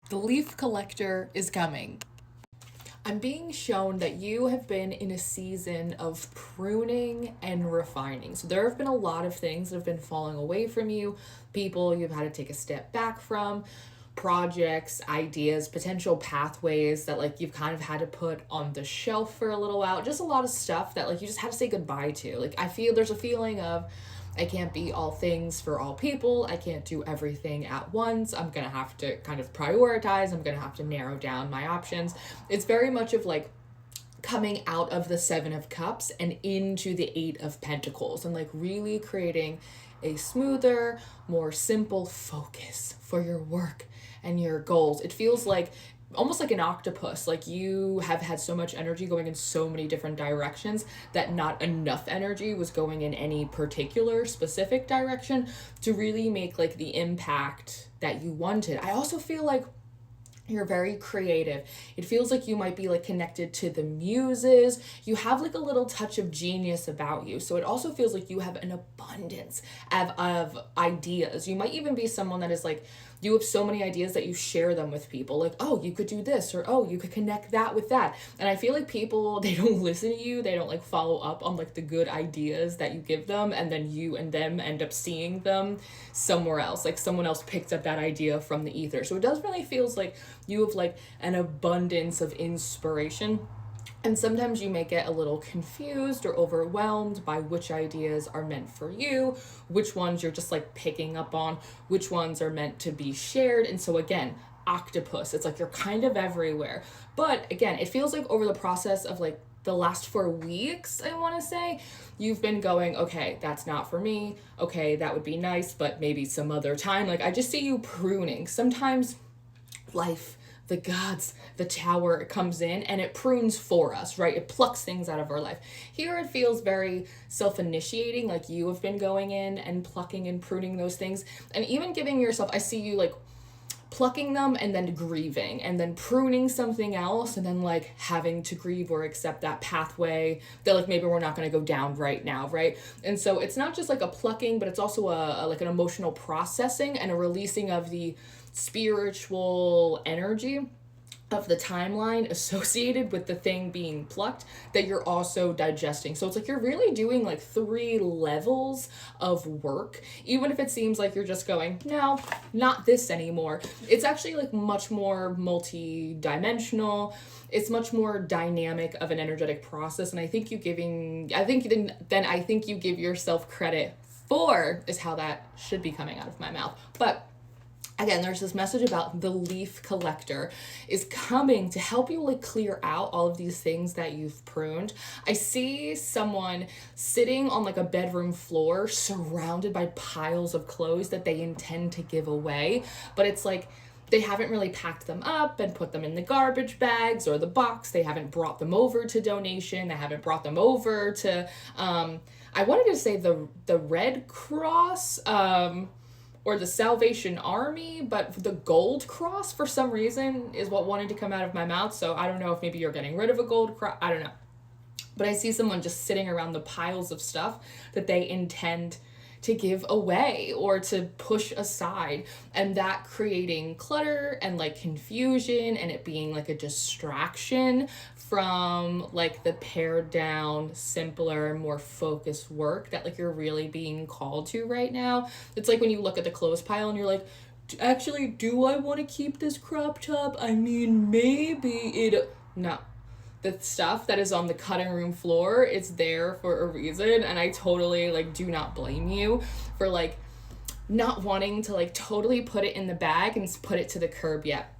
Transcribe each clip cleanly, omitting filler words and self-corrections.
The leaf collector is coming. I'm being shown that you have been in a season of pruning and refining. So there have been a lot of things that have been falling away from you, people you've had to take a step back from, projects, ideas, potential pathways that like you've kind of had to put on the shelf for a little while. Just a lot of stuff that like you just had to say goodbye to. Like I feel there's a feeling of I can't be all things for all people. I can't do everything at once. I'm going to have to kind of prioritize. I'm going to have to narrow down my options. It's very much of like coming out of the Seven of Cups and into the Eight of Pentacles and like really creating a smoother, more simple focus for your work and your goals. It feels like almost like an octopus, like you have had so much energy going in so many different directions that not enough energy was going in any particular specific direction to really make like the impact that you wanted. I also feel like you're very creative. It feels like you might be like connected to the muses. You have like a little touch of genius about you. So it also feels like you have an abundance of ideas. You might even be someone that is like, you have so many ideas that you share them with people. Like, oh, you could do this, or oh, you could connect that with that. And I feel like people, they don't listen to you. They don't like follow up on like the good ideas that you give them. And then you and them end up seeing them somewhere else. Like someone else picked up that idea from the ether. So it does really feels like you have like an abundance of inspiration. And sometimes you may get a little confused or overwhelmed by which ideas are meant for you, which ones you're just like picking up on, which ones are meant to be shared. And so again, octopus, it's like you're kind of everywhere. But again, it feels like over the process of like the last 4 weeks, I want to say, you've been going, okay, that's not for me. Okay, that would be nice, but maybe some other time. Like I just see you pruning. Sometimes life, the gods, the tower, it comes in and it prunes for us, right? It plucks things out of our life. Here it feels very self-initiating, like you have been going in and plucking and pruning those things. And even giving yourself, I see you like plucking them and then grieving and then pruning something else and then like having to grieve or accept that pathway that like maybe we're not going to go down right now, right? And so it's not just like a plucking, but it's also a like an emotional processing and a releasing of the spiritual energy of the timeline associated with the thing being plucked that you're also digesting. So it's like you're really doing like 3 levels of work, even if it seems like you're just going, no, not this anymore. It's actually like much more multi-dimensional. It's much more dynamic of an energetic process. And I think you give yourself credit for is how that should be coming out of my mouth. But again, there's this message about the leaf collector is coming to help you like clear out all of these things that you've pruned. I see someone sitting on like a bedroom floor surrounded by piles of clothes that they intend to give away, but it's like they haven't really packed them up and put them in the garbage bags or the box. They haven't brought them over to donation. They haven't brought them over to I wanted to say the Red Cross, or the Salvation Army, but the Gold Cross for some reason is what wanted to come out of my mouth. So I don't know if maybe you're getting rid of a gold cross. I don't know. But I see someone just sitting around the piles of stuff that they intend to give away or to push aside, and that creating clutter and like confusion and it being like a distraction from like the pared down, simpler, more focused work that like you're really being called to right now. It's like when you look at the clothes pile and you're like, actually, do I want to keep this crop top? I mean, maybe it, no. The stuff that is on the cutting room floor, it's there for a reason, and I totally like do not blame you for like not wanting to like totally put it in the bag and put it to the curb yet.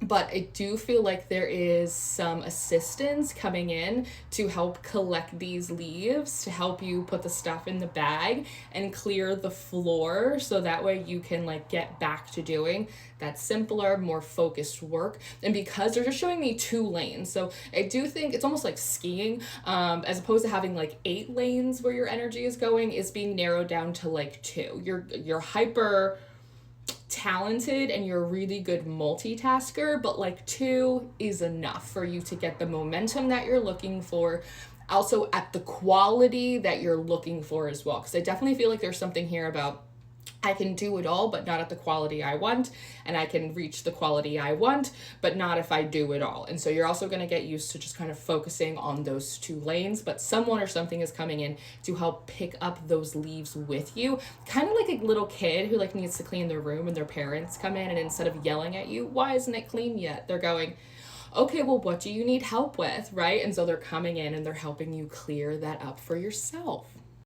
But I do feel like there is some assistance coming in to help collect these leaves, to help you put the stuff in the bag and clear the floor so that way you can like get back to doing that simpler, more focused work. And because they're just showing me 2 lanes, so I do think it's almost like skiing, as opposed to having like 8 lanes where your energy is going, is being narrowed down to like 2. You're hyper talented and you're a really good multitasker, but like 2 is enough for you to get the momentum that you're looking for, also at the quality that you're looking for as well. Because I definitely feel like there's something here about I can do it all, but not at the quality I want. And I can reach the quality I want, but not if I do it all. And so you're also going to get used to just kind of focusing on those two lanes. But someone or something is coming in to help pick up those leaves with you. Kind of like a little kid who like needs to clean their room and their parents come in and instead of yelling at you, why isn't it clean yet? They're going, okay, well, what do you need help with? Right? And so they're coming in and they're helping you clear that up for yourself.